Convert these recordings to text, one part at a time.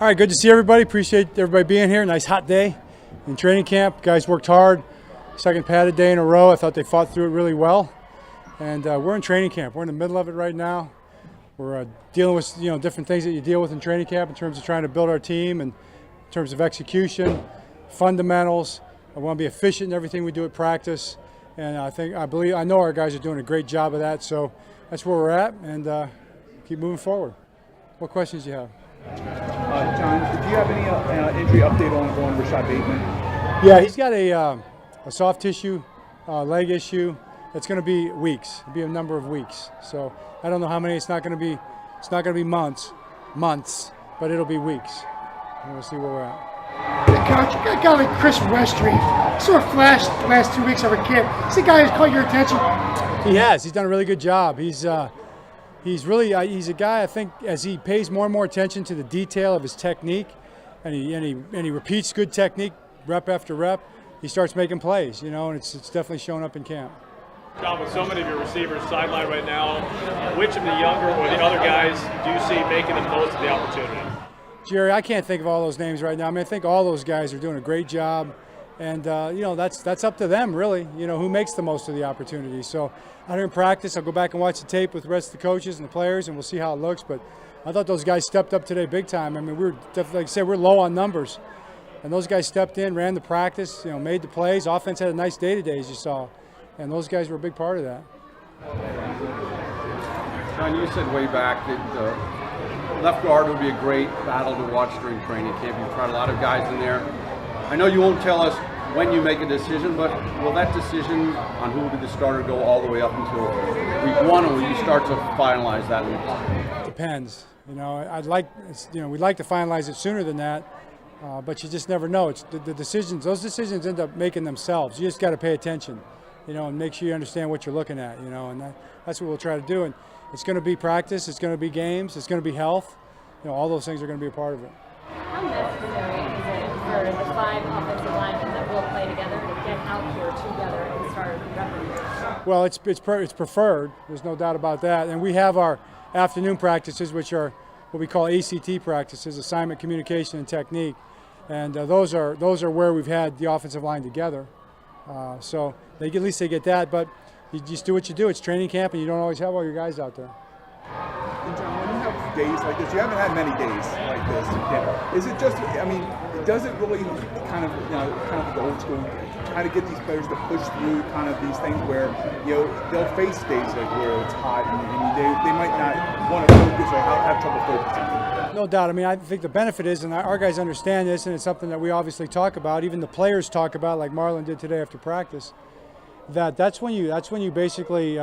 All right, good to see everybody. Appreciate everybody being here. Nice hot day in training camp. Guys worked hard. Second padded day in a row. I thought they fought through it really well. And we're in training camp. We're in the middle of it right now. We're dealing with different things that you deal with in training camp in terms of trying to build our team and in terms of execution, fundamentals. I want to be efficient in everything we do at practice. And I know our guys are doing a great job of that. So that's where we're at, and keep moving forward. What questions do you have? John, do you have any injury update on Rashod Bateman? Yeah, he's got a soft tissue leg issue. It's going to be weeks. It'll be a number of weeks. So I don't know how many. It's not going to be months, but it'll be weeks. And we'll see where we're at. Coach, you got a guy like Chris Westry. Sort of flashed the last 2 weeks of a camp. Is the guy who's caught your attention? He has. He's done a really good job. He's a guy, I think, as he pays more and more attention to the detail of his technique, and he repeats good technique rep after rep, he starts making plays, and it's definitely showing up in camp. John, with so many of your receivers sidelined right now, which of the younger or the other guys do you see making the most of the opportunity? Jerry, I can't think of all those names right now. I think all those guys are doing a great job. And, that's up to them, really, who makes the most of the opportunity. So out here in practice, I'll go back and watch the tape with the rest of the coaches and the players, and we'll see how it looks. But I thought those guys stepped up today big time. I mean, we were definitely, like I said, we're low on numbers. And those guys stepped in, ran the practice, made the plays. Offense had a nice day today, as you saw. And those guys were a big part of that. John, you said way back that left guard would be a great battle to watch during training camp. You've tried a lot of guys in there. I know you won't tell us when you make a decision, but will that decision on who will be the starter go all the way up until week 1, or will you start to finalize that? Depends. We'd like to finalize it sooner than that, but you just never know. It's the decisions. Those decisions end up making themselves. You just got to pay attention, and make sure you understand what you're looking at, and that's what we'll try to do. And it's going to be practice. It's going to be games. It's going to be health. All those things are going to be a part of it. How necessary is it for the 5 offensive linemen that will play together to get out here together and start repping? Well, it's preferred. There's no doubt about that. And we have our afternoon practices, which are what we call ACT practices, assignment, communication, and technique. And those are where we've had the offensive line together. So at least they get that. But you just do what you do. It's training camp, and you don't always have all your guys out there. And John, when you have days like this, you haven't had many days like this. Is it just? Does it really kind of the old school, try to get these players to push through kind of these things where they'll face days like where it's hot and they might not want to focus or have trouble focusing. No doubt. I think the benefit is, and our guys understand this, and it's something that we obviously talk about. Even the players talk about, like Marlon did today after practice. That's when you basically.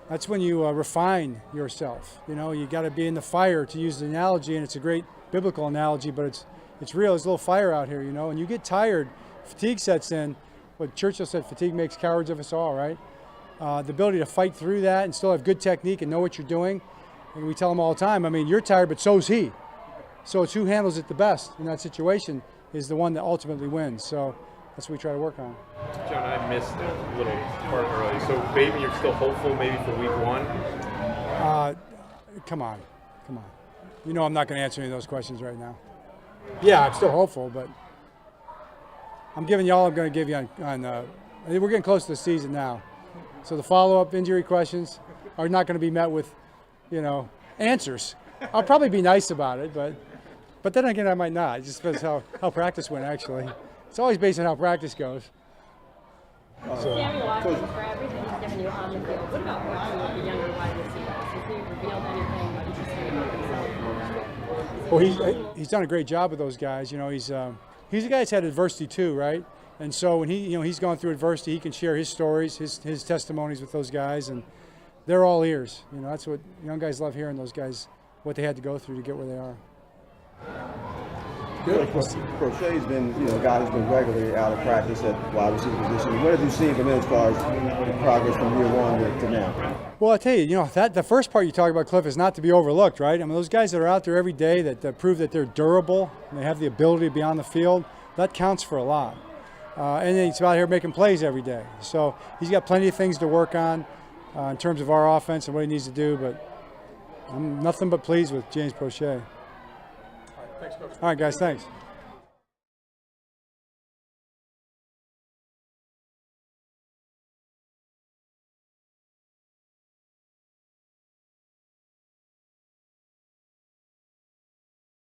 That's when you refine yourself. You got to be in the fire, to use the analogy, and it's a great biblical analogy, but it's real. There's a little fire out here, and you get tired. Fatigue sets in. What Churchill said, fatigue makes cowards of us all, right? The ability to fight through that and still have good technique and know what you're doing. And we tell them all the time, you're tired, but so's he. So it's who handles it the best in that situation is the one that ultimately wins. So that's what we try to work on. John, I missed a little part early. So Bateman, you're still hopeful maybe for week 1? Come on. I'm not going to answer any of those questions right now. Yeah, I'm still hopeful, but I'm giving you all I'm going to give you on we're getting close to the season now. So the follow-up injury questions are not going to be met with, answers. I'll probably be nice about it, but then again, I might not. It just depends how practice went, actually. It's always based on how practice goes. Sammy Watkins, for everything he's given you on the field, what about working with the younger wide receivers? Has he revealed anything interesting about himself? Well, he's done a great job with those guys. He's a guy that's had adversity too, right? And so when he's gone through adversity, he can share his stories, his testimonies with those guys, and they're all ears. That's what young guys love hearing. Those guys, what they had to go through to get where they are. Crochet's been, a guy who's been regularly out of practice at wide receiver position. What have you seen from him as far as the progress from year 1 to now? Well, I tell you, that the first part you talk about, Cliff, is not to be overlooked, right? Those guys that are out there every day that prove that they're durable and they have the ability to be on the field, that counts for a lot. And then he's out here making plays every day. So he's got plenty of things to work on in terms of our offense and what he needs to do. But I'm nothing but pleased with James Prochet. All right, guys, thanks.